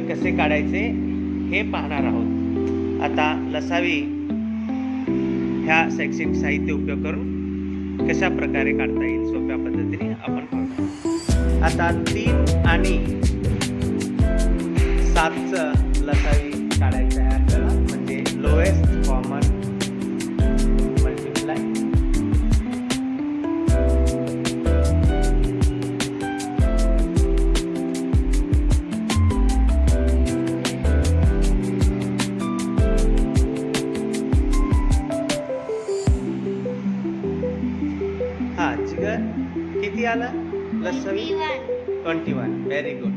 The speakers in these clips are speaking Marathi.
कसे काढायचे हे पाहणार आहोत. आता लसावी ह्या शैक्षणिक साहित्य उपयोग करून कशा प्रकारे काढता येईल सोप्या पद्धतीने आपण पाहू. आता 3 आणि 7चं लसावी काढायचं आहे आपल्याला, म्हणजे लोएस्ट कॉमन मल्टिप्लाय. हा जिगर किती आलं लसावी? 21. Very good.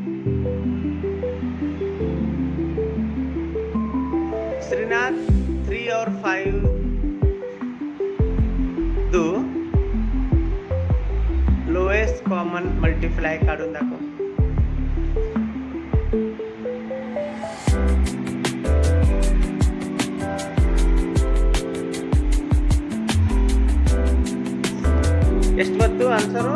श्रीनाथ 3 और 5 दो लोएस्ट कॉमन मल्टिप्लाय काढून दाखव. ಎಷ್ಟು ಬಂತು ಆನ್ಸರು?